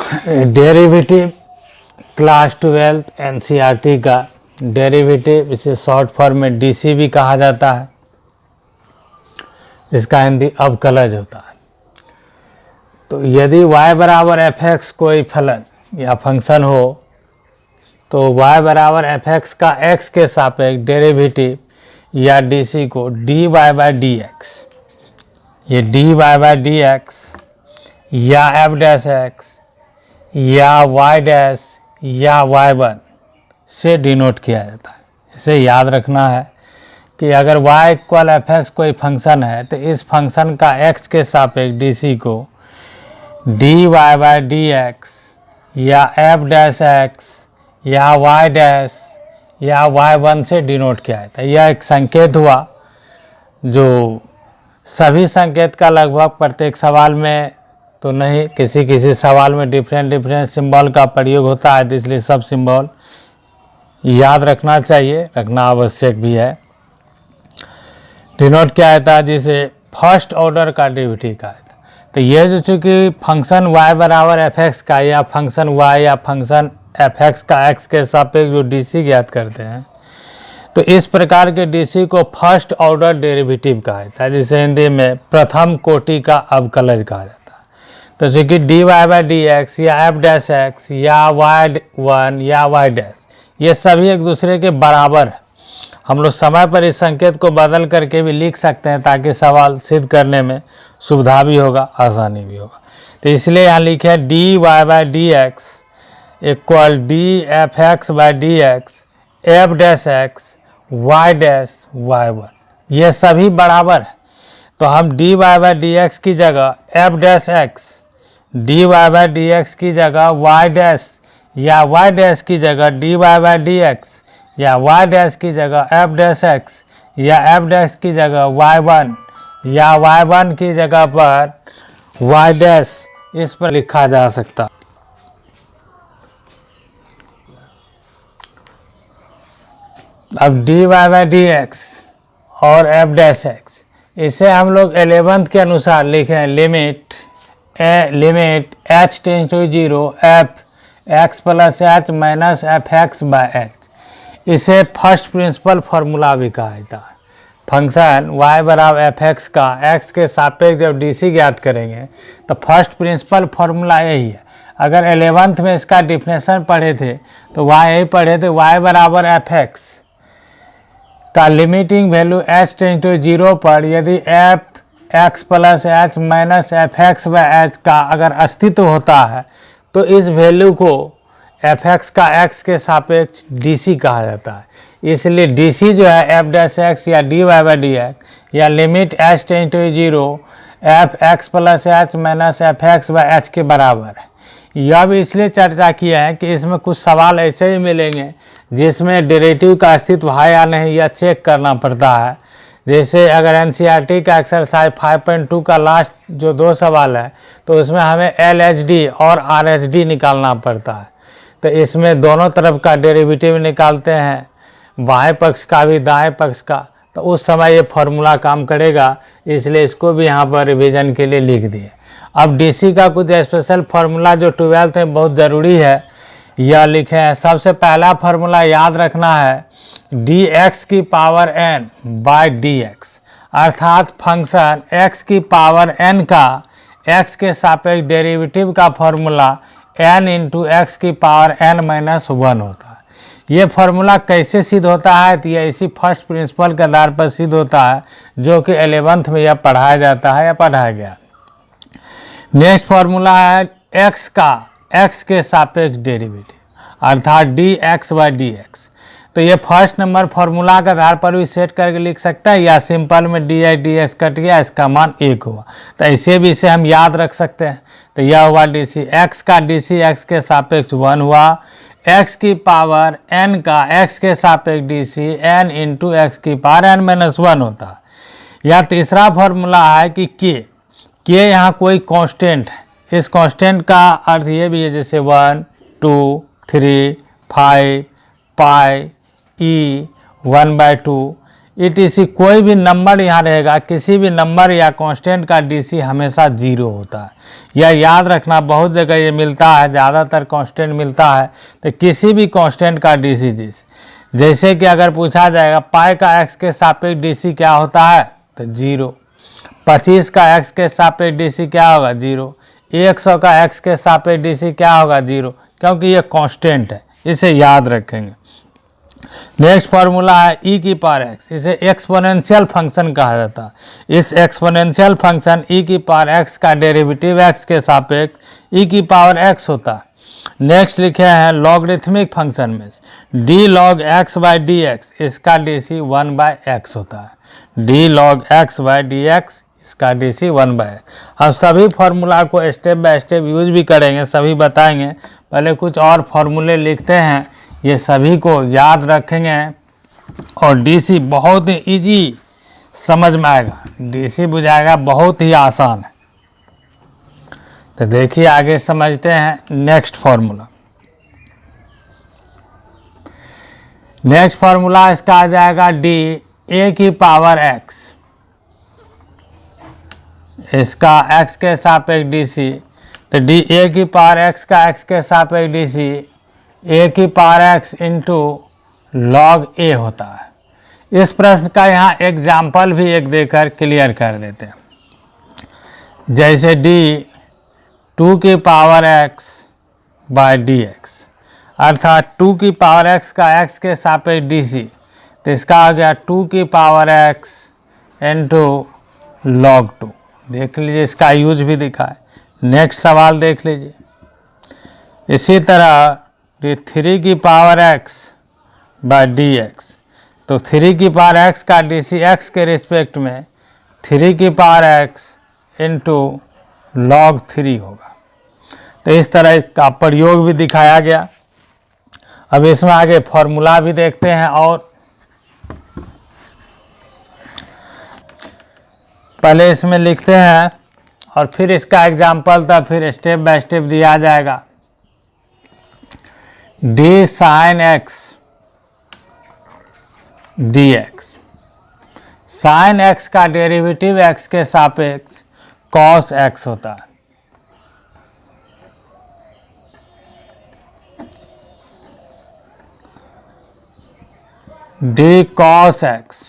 Derivative class 12 NCERT का derivative, इसे short form में डीसी भी कहा जाता है। इसका हिंदी अवकलज होता है। तो यदि y बराबर एफ एक्स कोई फलन या फंक्शन हो तो y बराबर एफ एक्स का x के सापेक्ष डेरिवेटिव या डीसी को dy बाई डी एक्स, ये dy बाई डी एक्स या एफ डैश एक्स या y डैश या y1 से डिनोट किया जाता है। इसे याद रखना है कि अगर y इक्वल एफ एक्स कोई फंक्शन है तो इस फंक्शन का x के सापेक्ष डीसी को dy बाई डी एक्स या एफ डैश एक्स या y डैश या y1 से डिनोट किया जाता है। यह एक संकेत हुआ जो सभी संकेत का लगभग प्रत्येक सवाल में तो नहीं, किसी सवाल में डिफरेंट सिंबल का प्रयोग होता है, इसलिए सब सिंबल याद रखना चाहिए, रखना आवश्यक भी है। डिनोट क्या होता है, जिसे फर्स्ट ऑर्डर का डेरिवेटिव कहा जाता है। तो ये जो चूँकि फंक्शन y बराबर एफ एक्स का या फंक्शन y या फंक्शन एफ एक्स का x के सापेक्ष जो डीसी ज्ञात करते हैं, तो इस प्रकार के डीसी को फर्स्ट ऑर्डर डेरिवेटिव कहा जाता है, जिसे हिंदी में प्रथम कोटि का अवकलज कहा जाता है। तो चूँकि dy बाई डी एक्स या एफ डैश एक्स या y1 या y डैश ये सभी एक दूसरे के बराबर है। हम लोग समय पर इस संकेत को बदल करके भी लिख सकते हैं ताकि सवाल सिद्ध करने में सुविधा भी होगा, आसानी भी होगा। तो इसलिए यहाँ लिखे dy by d x equal D F x by d x F dash x y dash y1, ये सभी बराबर है। तो हम dy बाई डी एक्स की जगह F dash x, dy by d x की जगह y डैश या y डैश की जगह dy बाई डी एक्स या y डैश की जगह एफ डैश एक्स या एफ डैश की जगह y1 या y1 की जगह पर y डैश इस पर लिखा जा सकता। अब dy बाई डी एक्स और एफ डैश एक्स, इसे हम लोग 11th के अनुसार लिखें limit h tends to 0 f x plus h minus f x by h. इसे फर्स्ट प्रिंसिपल फार्मूला भी कहा जाता है। फंक्शन y बराबर एफ एक्स का x के सापेक्ष जब डीसी ज्ञात करेंगे तो फर्स्ट प्रिंसिपल फार्मूला यही है। अगर 11th में इसका डिफिनेशन पढ़े थे तो वहाँ यही पढ़े थे, y बराबर एफ एक्स का limiting value h tends to 0 पर यदि f x plus h minus f x by h का अगर अस्तित्व होता है तो इस वैल्यू को एफ एक्स का x के सापेक्ष डीसी कहा जाता है। इसलिए डीसी जो है एफ डैश एक्स या dy बाई डी एक्स या limit h tends to 0 f x plus h minus f x by h के बराबर है। यह भी इसलिए चर्चा किया है कि इसमें कुछ सवाल ऐसे ही मिलेंगे जिसमें डेरिवेटिव का अस्तित्व है या नहीं यह चेक करना पड़ता है। जैसे अगर एनसीईआरटी का एक्सरसाइज 5.2 का लास्ट जो 2 सवाल है तो उसमें हमें एलएचडी और आरएचडी निकालना पड़ता है। तो इसमें दोनों तरफ का डेरिवेटिव निकालते हैं, बाएं पक्ष का भी दाएं पक्ष का, तो उस समय ये फार्मूला काम करेगा, इसलिए इसको भी यहाँ पर रिवीजन के लिए लिख दिए। अब डीसी का कुछ स्पेशल फार्मूला जो 12th में बहुत ज़रूरी है यह लिखे हैं। सबसे पहला फार्मूला याद रखना है डी एक्स की power n by d x, अर्थात फंक्शन x की पावर n का x के सापेक्ष डेरिवेटिव का फार्मूला n इंटू एक्स की पावर n माइनस 1 होता है। ये फार्मूला कैसे सिद्ध होता है तो यह इसी फर्स्ट प्रिंसिपल के आधार पर सिद्ध होता है जो कि 11th में यह पढ़ाया जाता है या पढ़ाया गया। नेक्स्ट फार्मूला है x का x के सापेक्ष डेरिवेटिव अर्थात D x by d x. तो ये फर्स्ट नंबर फार्मूला के आधार पर भी सेट करके लिख सकता है या सिंपल में D I D x cut गया, इसका मान 1 हुआ, तो ऐसे भी इसे हम याद रख सकते हैं। तो यह हुआ डीसी एक्स का डीसी एक्स के सापेक्ष 1 हुआ, एक्स की पावर n का x के सापेक्ष डीसी n इंटू एक्स की पावर n माइनस 1 होता है। या तीसरा फार्मूला है कि k यहाँ कोई कांस्टेंट है। इस कांस्टेंट का अर्थ ये भी है जैसे 1 2 3 5 पाई ई 1/2 ETC कोई भी नंबर यहाँ रहेगा, किसी भी नंबर या कांस्टेंट का DC हमेशा 0 होता है। यह याद रखना, बहुत जगह ये मिलता है, ज़्यादातर कांस्टेंट मिलता है। तो किसी भी कांस्टेंट का DC जैसे कि अगर पूछा जाएगा पाई का x के सापेक्ष DC क्या होता है, तो 0। 25 का x के सापेक्ष DC क्या होगा, 0। 100 का x के सापेक्ष DC क्या होगा, 0, क्योंकि ये कांस्टेंट है, इसे याद रखेंगे। नेक्स्ट फार्मूला है e की पावर x, इसे एक्सपोनेंशियल फंक्शन कहा जाता है। इस एक्सपोनेंशियल फंक्शन e की पावर x का डेरिवेटिव x के सापेक्ष e की पावर x होता है। नेक्स्ट लिखे हैं लॉगरिथमिक फंक्शन में d log x by d x, इसका DC 1 बाई x होता है। d log x by d x, इसका DC 1 बाई x। अब सभी फार्मूला को स्टेप बाय स्टेप यूज भी करेंगे, सभी बताएंगे। पहले कुछ और फार्मूले लिखते हैं, ये सभी को याद रखेंगे और DC बहुत ही ईजी समझ में आएगा, DC बुझाएगा बहुत ही आसान है। तो देखिए आगे समझते हैं नेक्स्ट फार्मूला। नेक्स्ट फार्मूला इसका आ जाएगा d a की पावर x, इसका x के सापेक्ष DC, तो d a की पावर x का x के सापेक्ष DC a की power x into log a होता है। इस प्रश्न का यहाँ एग्जाम्पल भी एक देकर क्लियर कर देते हैं। जैसे d 2 की power x by d x, अर्थात 2 की पावर x का x के सापेक्ष DC, तो इसका आ गया 2 की पावर x इंटू लॉग 2। देख लीजिए, इसका यूज भी दिखा है। नेक्स्ट सवाल देख लीजिए। इसी तरह 3 की power x by d x, तो 3 की पावर x का DC x के रिस्पेक्ट में 3 की पावर x इंटू लॉग 3 होगा। तो इस तरह इसका प्रयोग भी दिखाया गया। अब इसमें आगे फॉर्मूला भी देखते हैं, और पहले इसमें लिखते हैं और फिर इसका एग्जाम्पल था, फिर स्टेप बाय स्टेप दिया जाएगा। d sine x dx, sine x का डेरिवेटिव x के सापेक्ष cos x होता है। d cos x,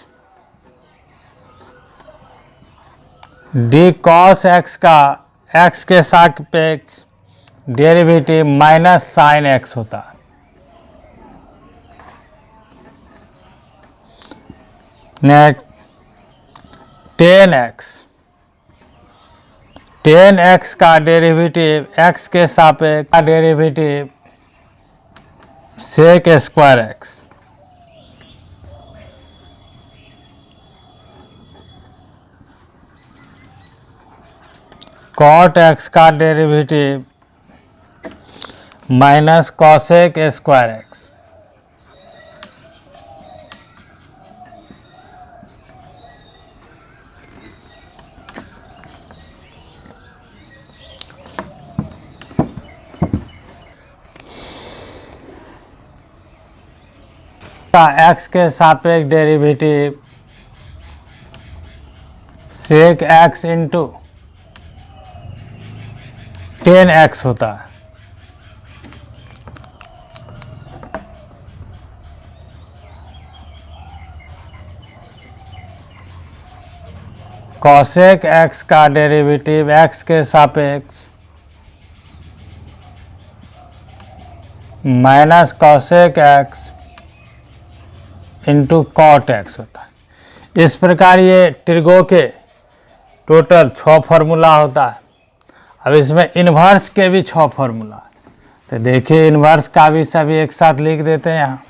d cos x का x के सापेक्ष डेरिवेटिव माइनस साइन x होता है। नेक्स्ट टेन एक्स का डेरिवेटिव x के सापेक्ष का derivative sec square x, cot x का derivative minus cosec square x। का x के सापेक्ष डेरिवेटिव सेक x इंटू 10x होता है। कॉसेक x का डेरिवेटिव x के सापेक्ष minus cosec x into cot x होता है। इस प्रकार ये ट्रिगो के टोटल 6 फार्मूला होता है। अब इसमें इन्वर्स के भी 6 फार्मूला है, तो देखिए इन्वर्स का भी सभी एक साथ लिख देते हैं यहाँ।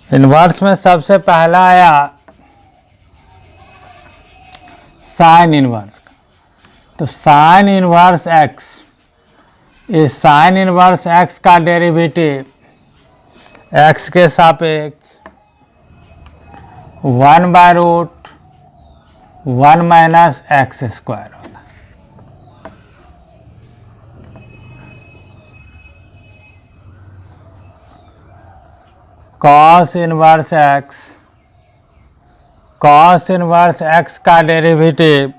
इन्वर्स में सबसे पहला आया साइन इन्वर्स का, तो साइन इन्वर्स x, इस साइन इन्वर्स x का डेरिवेटिव x के सापेक्ष 1 by root 1 minus x square होता है। कॉस इनवर्स एक्स का डेरिवेटिव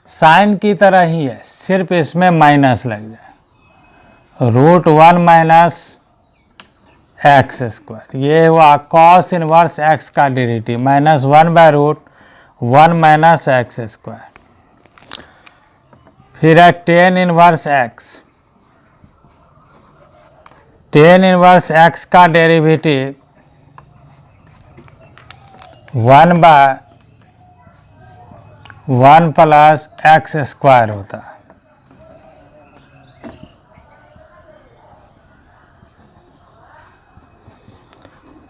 साइन की तरह ही है, सिर्फ इसमें माइनस लग जाए, √1 माइनस एक्स स्क्वायर। ये हुआ कॉस इनवर्स एक्स का डेरिवेटिव, -1/√1 माइनस एक्स स्क्वायर। फिर है टेन इनवर्स एक्स का डेरिवेटिव 1/1 प्लस एक्स स्क्वायर होता है।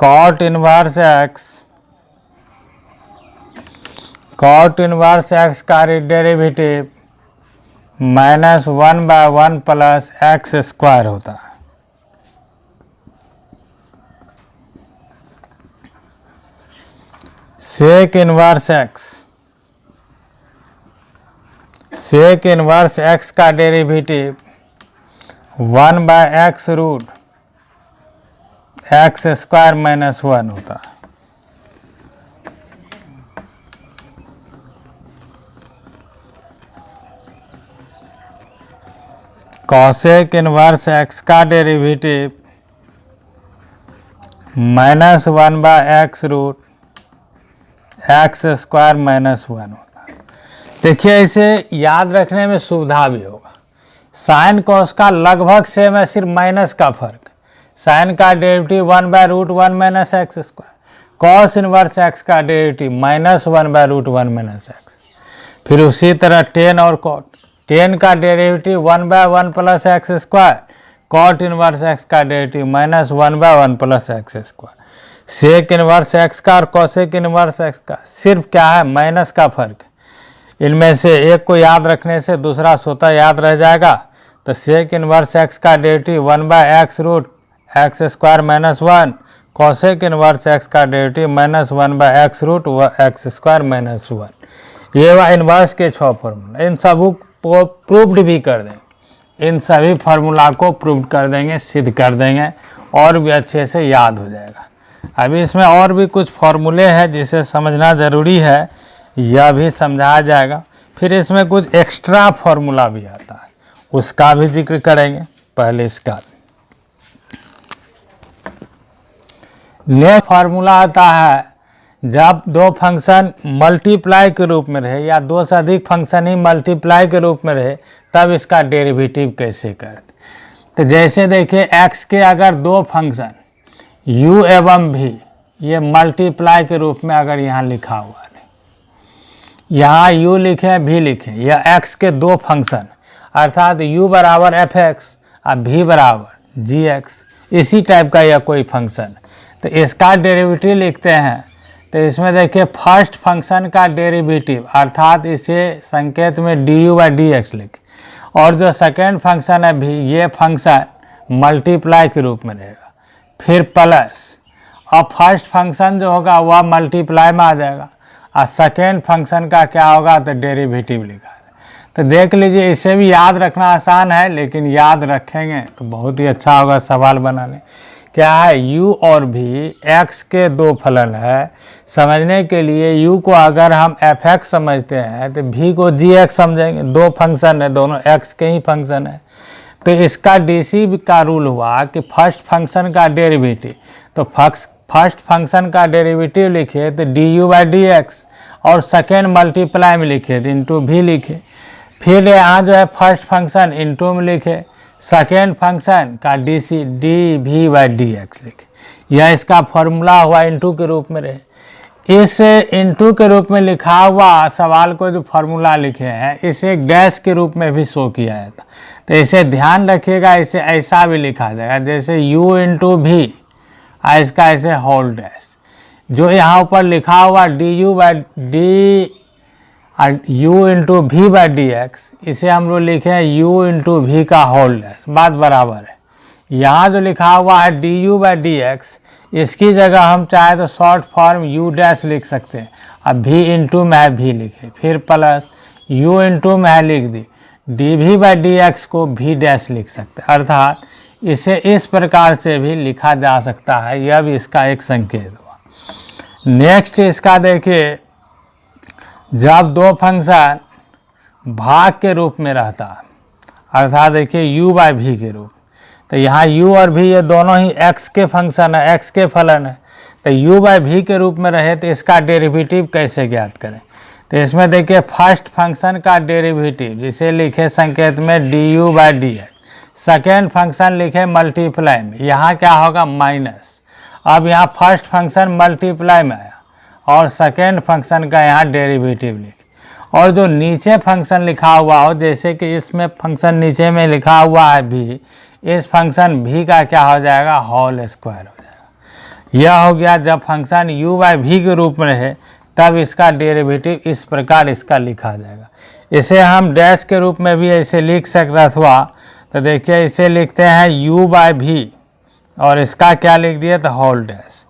कॉट इनवर्स एक्स का डेरिवेटिव -1/1 प्लस एक्स स्क्वायर होता है। सेक इनवर्स एक्स का डेरिवेटिव 1/x√x स्क्वायर -1 होता है। कॉसेक इनवर्स एक्स का डेरिवेटिव -1/x√x स्क्वायर -1 होता है। देखिए इसे याद रखने में सुविधा भी होगा। साइन कॉस का लगभग सेम है, सिर्फ माइनस का फर्क। साइन का derivative 1/√1 minus x square, cos inverse x का डेरिवेटिव -1/√1 माइनस एक्स। फिर उसी तरह टेन और कॉट, टेन का derivative 1/1 plus x square, cot inverse x का derivative -1/1 plus x square. Sec inverse x का और कॉसेक इनवर्स एक्स का सिर्फ क्या है, माइनस का फर्क। इनमें से एक को याद रखने से दूसरा स्वतः याद रह जाएगा। तो सेक इनवर्स एक्स का derivative 1/x√x square -1, cosec inverse x का डेरिवेटिव -1/x√x स्क्वायर -1। ये वह इनवर्स के 6 फॉर्मूला, इन सबको प्रूव्ड भी कर देंगे। इन सभी फार्मूला को प्रूव कर देंगे, सिद्ध कर देंगे और भी अच्छे से याद हो जाएगा। अभी इसमें और भी कुछ फार्मूले हैं जिसे समझना ज़रूरी है, यह भी समझाया जाएगा। फिर इसमें कुछ एक्स्ट्रा फार्मूला भी आता है, उसका भी जिक्र करेंगे। पहले इसका नेक्स्ट फार्मूला आता है जब दो फंक्शन मल्टीप्लाई के रूप में रहे या दो से अधिक फंक्शन ही मल्टीप्लाई के रूप में रहे, तब इसका डेरिवेटिव कैसे करते। तो जैसे देखिए x के अगर दो फंक्शन u एवं v ये मल्टीप्लाई के रूप में अगर यहाँ लिखा हुआ है, यहाँ u लिखे v लिखे, यह x के दो फंक्शन अर्थात u बराबर fx और v बराबर gx, इसी टाइप का यह कोई फंक्शन, तो इसका डेरिवेटिव लिखते हैं। तो इसमें देखिए फर्स्ट फंक्शन का डेरिवेटिव अर्थात इसे संकेत में du/dx लिखे, और जो सेकेंड फंक्शन है भी, ये फंक्शन मल्टीप्लाई के रूप में रहेगा। फिर प्लस, और फर्स्ट फंक्शन जो होगा वह मल्टीप्लाई में आ जाएगा, और सेकेंड फंक्शन का क्या होगा तो डेरिवेटिव लिखा है। तो देख लीजिए, इसे भी याद रखना आसान है, लेकिन याद रखेंगे तो बहुत ही अच्छा होगा सवाल बनाने। क्या है, u और v x के दो फलन है। समझने के लिए u को अगर हम fx समझते हैं तो v को gx समझेंगे। दो फंक्शन है, दोनों x के ही फंक्शन है। तो इसका डीसी का रूल हुआ कि फर्स्ट फंक्शन का डेरिवेटिव, तो फर्स्ट फंक्शन का डेरिवेटिव लिखे तो du/dx, और सेकेंड मल्टीप्लाई में लिखे तो इंटू v लिखे। फिर यहाँ जो है फर्स्ट फंक्शन इंटू में लिखे, सेकेंड फंक्शन का dc dv/dx लिखे। यह इसका फॉर्मूला हुआ, इंटू के रूप में रहे। इस इंटू के रूप में लिखा हुआ सवाल को जो फार्मूला लिखे हैं, इसे एक डैश के रूप में भी शो किया जाता। तो इसे ध्यान रखिएगा, इसे ऐसा भी लिखा जाएगा जैसे u इंटू v, इसका ऐसे होल डैश। जो यहाँ ऊपर लिखा हुआ u इंटू v/dx, इसे हम लोग लिखे हैं u इंटू v का होल डैश, बात बराबर है। यहाँ जो लिखा हुआ है du/dx, इसकी जगह हम चाहे तो शॉर्ट फॉर्म u डैश लिख सकते हैं। अब v इंटू में है v लिखे, फिर प्लस u इंटू में है लिख दी, dv/dx को v डैश लिख सकते हैं। अर्थात इसे इस प्रकार से भी लिखा जा सकता है, यह भी इसका एक संकेत हुआ। नेक्स्ट इसका देखिए, जब दो फंक्शन भाग के रूप में रहता है, अर्थात देखिए u बाय v के रूप, तो यहाँ u और v ये दोनों ही x के फंक्शन है, x के फलन है। तो u बाय v के रूप में रहे तो इसका डेरिवेटिव कैसे ज्ञात करें? तो इसमें देखिए फर्स्ट फंक्शन का डेरिवेटिव जिसे लिखे संकेत में du by dx, second function लिखे मल्टीप्लाई में, यहाँ क्या होगा माइनस। अब यहाँ फर्स्ट फंक्शन मल्टीप्लाई में आया और सेकेंड फंक्शन का यहाँ डेरिवेटिव लिखे, और जो नीचे फंक्शन लिखा हुआ हो, जैसे कि इसमें फंक्शन नीचे में लिखा हुआ है v, इस फंक्शन v का क्या हो जाएगा होल स्क्वायर हो जाएगा। यह हो गया जब फंक्शन u बाय v के रूप में रहे तब इसका डेरिवेटिव इस प्रकार इसका लिखा जाएगा। इसे हम डैश के रूप में भी ऐसे लिख सकता था, तो देखिए इसे लिखते हैं u बाय v और इसका क्या लिख दिया तो होल डैश।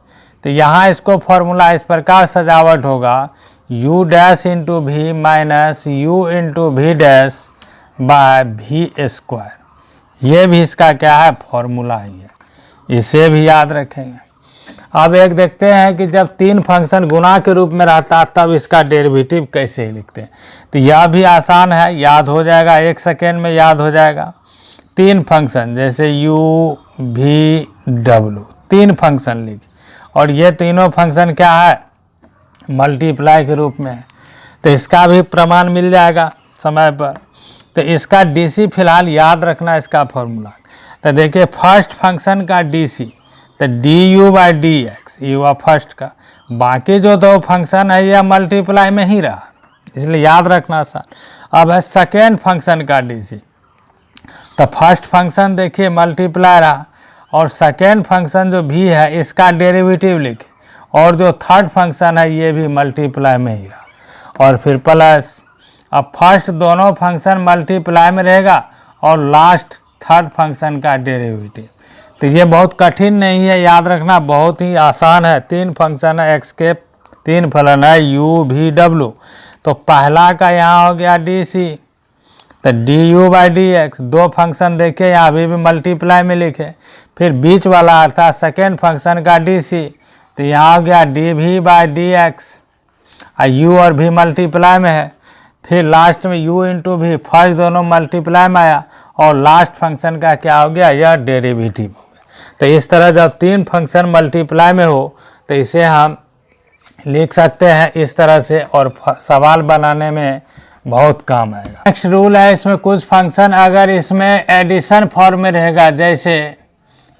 तो यहाँ इसको फॉर्मूला इस प्रकार सजावट होगा u dash into v minus u into v dash by v square. ये भी इसका क्या है फॉर्मूला ही है, इसे भी याद रखेंगे। अब एक देखते हैं कि जब तीन फंक्शन गुणा के रूप में रहता तब इसका डेरिवेटिव कैसे लिखते हैं। तो यह भी आसान है, याद हो जाएगा, 1 सेकेंड में याद हो जाएगा। तीन फंक्शन जैसे u v w, तीन फंक्शन लिख, और ये तीनों फंक्शन क्या है मल्टीप्लाई के रूप में है, तो इसका भी प्रमाण मिल जाएगा समय पर। तो इसका डीसी फिलहाल याद रखना इसका फॉर्मूला। तो देखिए फर्स्ट फंक्शन का डीसी तो du बाय dx, ये हुआ फर्स्ट का, बाकी जो दो फंक्शन है यह मल्टीप्लाई में ही रहा, इसलिए याद रखना आसान। अब है सेकेंड फंक्शन का डीसी, तो फर्स्ट फंक्शन देखिए मल्टीप्लाई रहा और सेकेंड फंक्शन जो भी है इसका डेरिवेटिव लिखे, और जो थर्ड फंक्शन है ये भी मल्टीप्लाई में ही रहा और फिर प्लस। अब फर्स्ट दोनों फंक्शन मल्टीप्लाई में रहेगा और लास्ट थर्ड फंक्शन का डेरिवेटिव। तो ये बहुत कठिन नहीं है, याद रखना बहुत ही आसान है। तीन फंक्शन है, x के तीन फलन है u v w, तो पहला का यहाँ हो गया डी तो du बाई डी एक्स, दो फंक्शन देखे यहाँ अभी भी मल्टीप्लाई में लिखे, फिर बीच वाला अर्थात सेकेंड फंक्शन का डी तो यहाँ हो गया d v by d x, u और v मल्टीप्लाई में है, फिर लास्ट में u इंटू वी, फर्स्ट दोनों मल्टीप्लाई में आया और लास्ट फंक्शन का क्या हो गया यह डेरिवेटिव हो गया। तो इस तरह जब तीन फंक्शन मल्टीप्लाई में हो तो इसे हम लिख सकते हैं इस तरह से, और सवाल बनाने में बहुत काम आएगा। नेक्स्ट रूल है, इसमें कुछ फंक्शन अगर इसमें एडिशन फॉर्म में रहेगा, जैसे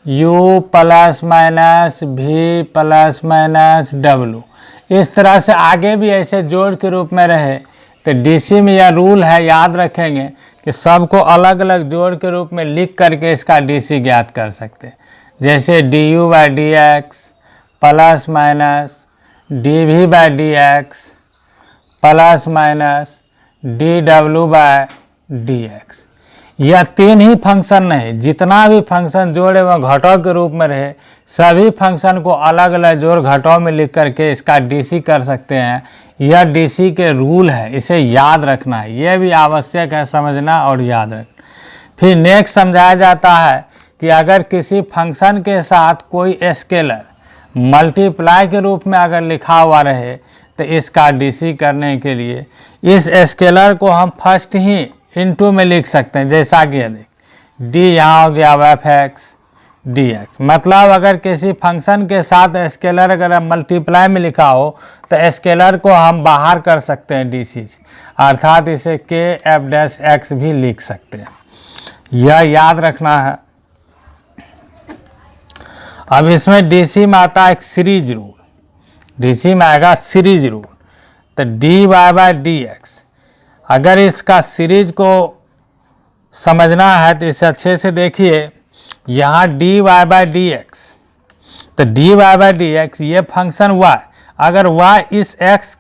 u plus minus v plus minus w, इस तरह से आगे भी ऐसे जोड़ के रूप में रहे तो डीसी में यह रूल है, याद रखेंगे कि सबको अलग अलग जोड़ के रूप में लिख करके इसका डीसी ज्ञात कर सकते हैं। जैसे d u by d x plus minus d v by d x plus minus d डब्ल्यू बाई डी एक्स। यह तीन ही फंक्शन नहीं, जितना भी फंक्शन जोड़ एवं घटाव के रूप में रहे सभी फंक्शन को अलग अलग जोड़ घटाव में लिख करके इसका डीसी कर सकते हैं। यह डीसी के रूल है, इसे याद रखना है, यह भी आवश्यक है समझना और याद रखना। फिर नेक्स्ट समझाया जाता है कि अगर किसी फंक्शन के साथ कोई स्केलर मल्टीप्लाई के रूप में अगर लिखा हुआ रहे तो इसका डीसी करने के लिए इस स्केलर को हम फर्स्ट ही इनटू में लिख सकते हैं। जैसा कि देख डी यहाँ हो गया एफ एक्स डी एक्स, मतलब अगर किसी फंक्शन के साथ स्केलर अगर मल्टीप्लाई में लिखा हो तो स्केलर को हम बाहर कर सकते हैं डीसी से, अर्थात इसे के एफ डैश एक्स भी लिख सकते हैं, यह याद रखना है। अब इसमें डीसी में आता है एक सीरीज रूल, डीसी में आएगा सीरीज रूल, तो d y by d x, अगर इसका सीरीज को समझना है तो इसे अच्छे से देखिए। यहाँ d y by d x, तो d y by d x ये फंक्शन y, अगर y इस x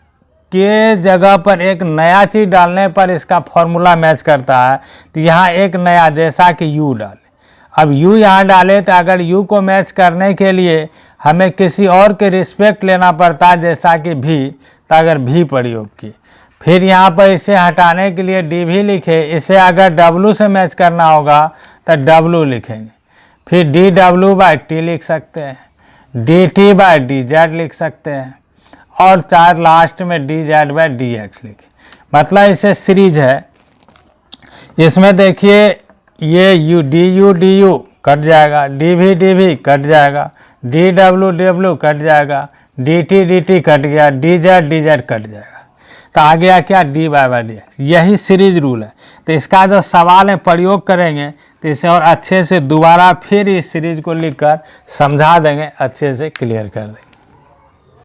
के जगह पर एक नया चीज़ डालने पर इसका फॉर्मूला मैच करता है, तो यहाँ एक नया जैसा कि u डाले। अब u यहाँ डाले तो अगर u को मैच करने के लिए हमें किसी और के रिस्पेक्ट लेना पड़ता है जैसा कि v, तो अगर v प्रयोग की, फिर यहाँ पर इसे हटाने के लिए dv लिखे, इसे अगर w से मैच करना होगा तो w लिखेंगे, फिर डी डब्ल्यू बाई टी लिख सकते हैं, D T by D Z लिख सकते हैं, और 4 लास्ट में D Z by d x लिखे। मतलब इसे सीरीज है। इसमें देखिए ये डी यू कट जाएगा, डी भी कट जाएगा, डी डब्ल्यू कट जाएगा, डी टी कट गया, डी जेड कट जाएगा। तो आ गया क्या, D by by d x. यही सीरीज रूल है। तो इसका जो सवाल है प्रयोग करेंगे तो इसे और अच्छे से दोबारा फिर इस सीरीज को लिखकर समझा देंगे, अच्छे से क्लियर कर देंगे।